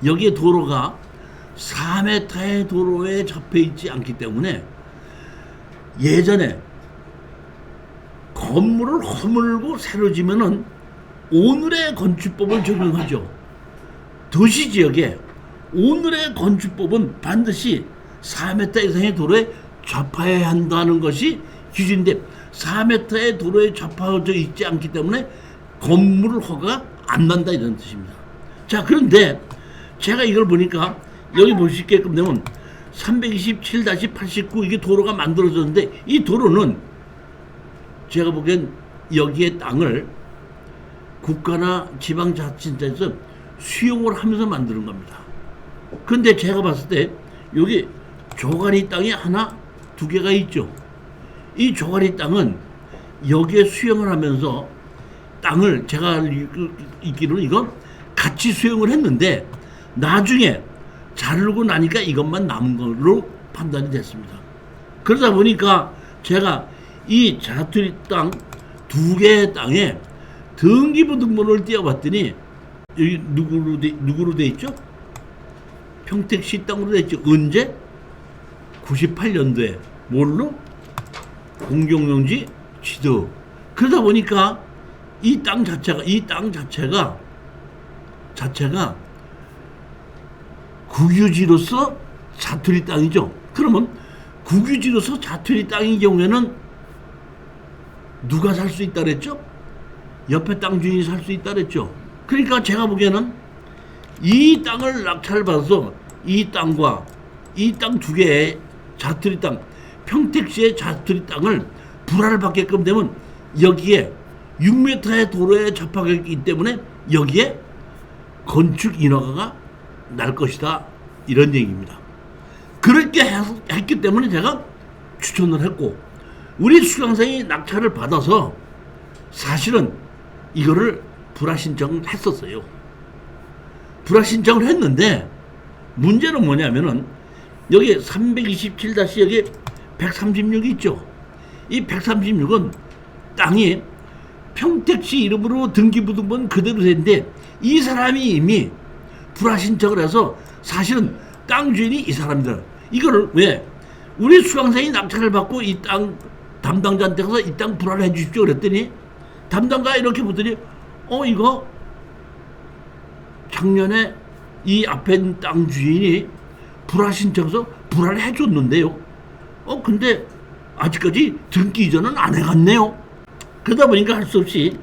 여기에 도로가 4m의 도로에 접해 있지 않기 때문에 예전에 건물을 허물고 새로 지면은 오늘의 건축법을 적용하죠. 도시지역에 오늘의 건축법은 반드시 4m 이상의 도로에 접해야 한다는 것이 기준인데 4m의 도로에 접하여 있지 않기 때문에 건물 허가가 안 난다 이런 뜻입니다. 자, 그런데 제가 이걸 보니까 여기 보시게끔 되면 327-89 이게 도로가 만들어졌는데 이 도로는 제가 보기엔 여기에 땅을 국가나 지방자치단체에서 수용을 하면서 만드는 겁니다. 근데 제가 봤을 때 여기 조가리 땅이 하나, 두 개가 있죠. 이 조가리 땅은 여기에 수용을 하면서 땅을 제가 읽기로는 이건 같이 수용을 했는데 나중에 자르고 나니까 이것만 남은 걸로 판단이 됐습니다. 그러다 보니까 제가 이 자투리 땅 두 개의 땅에 등기부 등본을 띄워봤더니 여기 누구로 돼 있죠? 평택시 땅으로 돼 있죠. 언제? 98년도에 뭘로? 공공용지 취득. 그러다 보니까 이 땅 자체가 국유지로서 자투리 땅이죠. 그러면 국유지로서 자투리 땅인 경우에는 누가 살 수 있다 그랬죠? 옆에 땅 주인이 살 수 있다 그랬죠. 그러니까 제가 보기에는 이 땅을 낙찰받아서 이 땅과 이 땅 두 개의 자투리 땅, 평택시의 자투리 땅을 불화를 받게끔 되면 여기에 6m의 도로에 접하게 있기 때문에 여기에 건축 인허가가 날 것이다 이런 얘기입니다. 그렇게 했기 때문에 제가 추천을 했고, 우리 수강생이 낙찰을 받아서 사실은 이거를 불화 신청을 했었어요. 불화 신청을 했는데 문제는 뭐냐면은 여기 327- 여기 136이 있죠. 이 136은 땅이 평택시 이름으로 등기부등본 그대로 된데 이 사람이 이미 불화 신청을 해서 사실은 땅 주인이 이 사람이다. 이거를 왜 우리 수강생이 낙찰을 받고 이 땅 담당자한테 가서 이 땅 불화를 해주십시오 그랬더니 담당자가 이렇게 보더니 이거 작년에 이 앞에 있는 땅 주인이 불화 신청해서 불화를 해줬는데요. 근데 아직까지 등기 이전은 안 해갔네요. 그러다 보니까 할 수 없이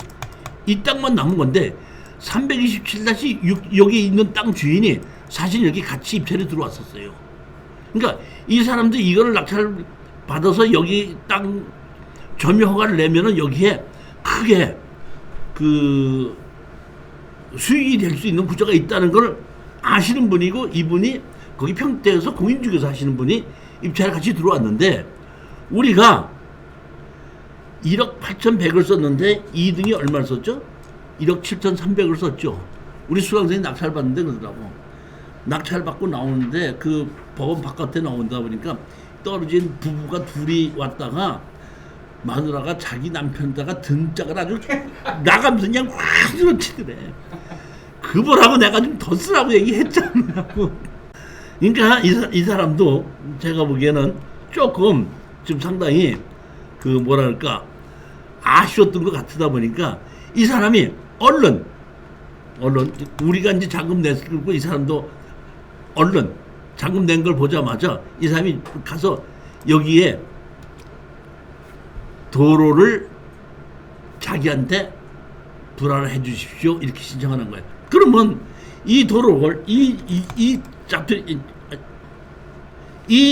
이 땅만 남은 건데 327-6 여기 있는 땅 주인이 사실 여기 같이 입찰에 들어왔었어요. 그러니까 이 사람들 이거를 낙찰 받아서 여기 땅 점유 허가를 내면은 여기에 크게 그 수익이 될 수 있는 구조가 있다는 걸 아시는 분이고, 이분이 거기 평택에서 공인중개사 하시는 분이 입찰에 같이 들어왔는데 우리가 1억 8,100을 썼는데 2등이 얼마를 썼죠? 1억 7,300을 썼죠. 우리 수강생이 낙찰 받는데 그러더라고. 낙찰 받고 나오는데 그 법원 바깥에 나온다 보니까 떨어진 부부가 둘이 왔다가 마누라가 자기 남편다가 등짝을 아주 나가면서 그냥 확 들어치더래. 그 보라고 내가 좀 더 쓰라고 얘기했잖아. 그러니까 이 사람도 제가 보기에는 조금 지금 상당히 그 뭐랄까 아쉬웠던 것 같다 보니까 이 사람이 얼른 우리가 이제 잔금 냈고 이 사람도 얼른 잔금 낸 걸 보자마자 이 사람이 가서 여기에 도로를 자기한테 불화를 해 주십시오 이렇게 신청하는 거예요. 그러면 이 도로를 이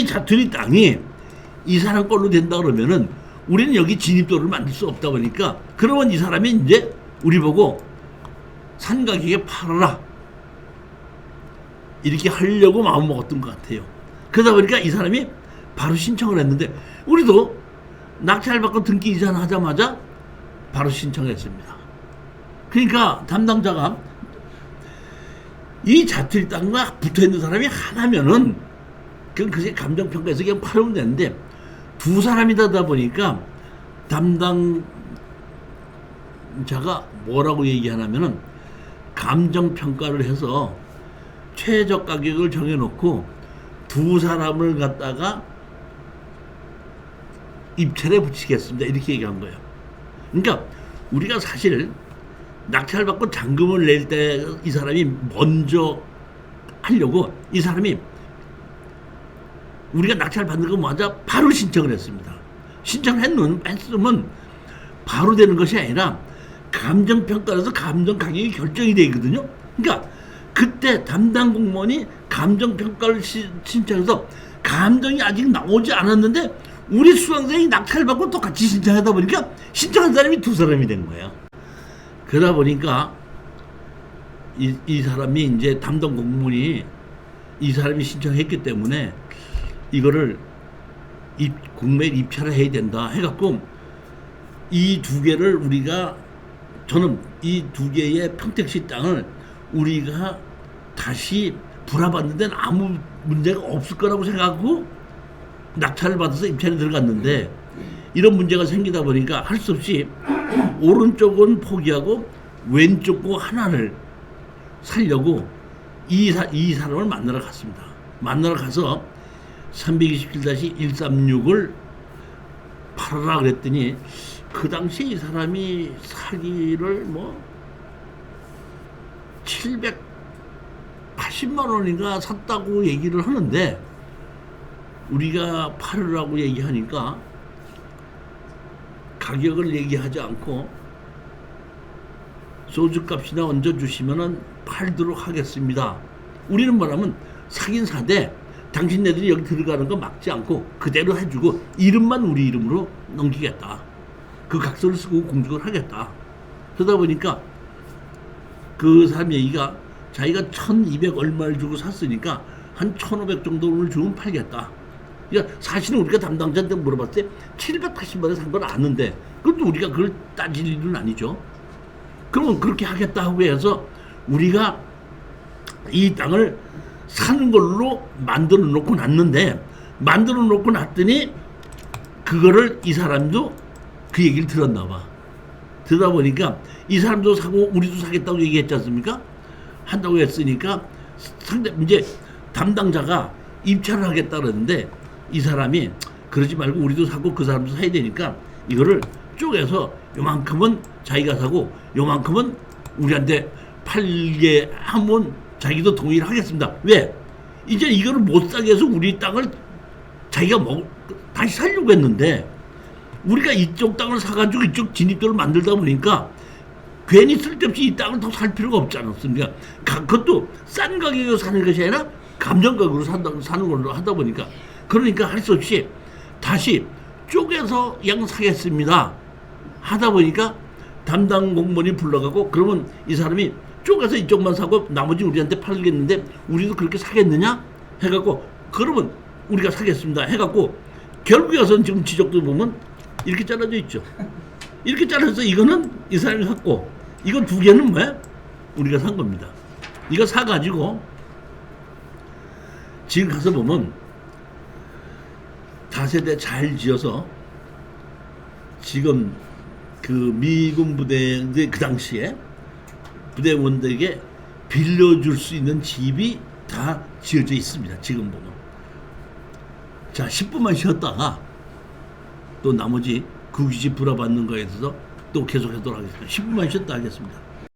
자투리 땅이 이 사람 걸로 된다 그러면은 우리는 여기 진입도로를 만들 수 없다 보니까, 그러면 이 사람이 이제 우리 보고 산 가격에 팔아라 이렇게 하려고 마음 먹었던 것 같아요. 그러다 보니까 이 사람이 바로 신청을 했는데 우리도 낙찰 받고 등기 이전하자마자 바로 신청했습니다. 그러니까 담당자가 이 자투리 땅과 붙어 있는 사람이 하나면은 그냥 그게 감정평가에서 그냥 팔으면 되는데 두 사람이다 보니까 담당자가 뭐라고 얘기하냐면은 감정평가를 해서 최저 가격을 정해놓고 두 사람을 갖다가 입찰에 붙이겠습니다 이렇게 얘기한 거예요. 그러니까 우리가 사실 낙찰 받고 잔금을 낼 때 이 사람이 먼저 하려고 이 사람이 우리가 낙찰 받는 거 맞아 바로 신청을 했습니다. 신청을 했으면 바로 되는 것이 아니라 감정평가에서 감정 가격이 결정이 되거든요. 그러니까 그때 담당 공무원이 감정평가를 신청해서 감정이 아직 나오지 않았는데 우리 수강생이 낙찰 받고 똑같이 신청하다 보니까 신청한 사람이 두 사람이 된 거예요. 그러다 보니까 이 사람이 이제 담당 공무원이 이 사람이 신청했기 때문에 이거를 공매를 입찰을 해야 된다 해갖고 이 두 개를 저는 이 두 개의 평택시 땅을 우리가 다시 불화받는 데는 아무 문제가 없을 거라고 생각하고 낙찰을 받아서 입찰에 들어갔는데 이런 문제가 생기다 보니까 할 수 없이 오른쪽은 포기하고 왼쪽 거 하나를 살려고 이 사람을 만나러 갔습니다. 만나러 가서 327-136을 팔아라 그랬더니 그 당시에 이 사람이 사기를 780만 원인가 샀다고 얘기를 하는데 우리가 팔으라고 얘기하니까 가격을 얘기하지 않고 소주값이나 얹어주시면은 팔도록 하겠습니다. 우리는 뭐냐면 사긴 사되 당신네들이 여기 들어가는 거 막지 않고 그대로 해주고 이름만 우리 이름으로 넘기겠다. 그 각서를 쓰고 공증을 하겠다. 그러다 보니까 그 사람 얘기가 자기가 1,200 얼마를 주고 샀으니까 한 1,500 정도를 주면 팔겠다. 그러니까 사실은 우리가 담당자한테 물어봤을 때 780만 원에 산 건 아는데 그것도 우리가 그걸 따질 일은 아니죠. 그러면 그렇게 하겠다 하고 해서 우리가 이 땅을 사는 걸로 만들어 놓고 놨는데 만들어 놓고 놨더니 그거를 이 사람도 그 얘기를 들었나 봐. 듣다 보니까 이 사람도 사고 우리도 사겠다고 얘기했지 않습니까? 한다고 했으니까 상대 이제 담당자가 입찰을 하겠다 그러는데 이 사람이 그러지 말고 우리도 사고 그 사람도 사야 되니까 이거를 쪼개서 요만큼은 자기가 사고 요만큼은 우리한테 팔게 하면 자기도 동의를 하겠습니다. 왜? 이제 이거를 못 사게 해서 우리 땅을 자기가 다시 살려고 했는데 우리가 이쪽 땅을 사가지고 이쪽 진입도를 만들다 보니까 괜히 쓸데없이 이 땅을 더 살 필요가 없지 않았습니까? 그것도 싼 가격으로 사는 것이 아니라 감정 가격으로 사는 걸로 하다 보니까 그러니까 할 수 없이 다시 쪼개서 양 사겠습니다 하다 보니까 담당 공무원이 불러가고 그러면 이 사람이 쪼개서 이쪽만 사고 나머지 우리한테 팔겠는데 우리도 그렇게 사겠느냐 해갖고 그러면 우리가 사겠습니다 해갖고 결국에 와서는 지금 지적도 보면 이렇게 잘라져 있죠. 이렇게 잘라서 이거는 이 사람이 샀고 이거 두 개는 왜? 우리가 산 겁니다. 이거 사가지고 지금 가서 보면 다세대 잘 지어서 지금 그 미군 부대 그 당시에 부대원들에게 빌려줄 수 있는 집이 다 지어져 있습니다. 지금 보면. 자, 10분만 쉬었다가 또 나머지 국유지 불화받는 거에 대해서 또 계속하도록 하겠습니다. 10분만 쉬었다 하겠습니다.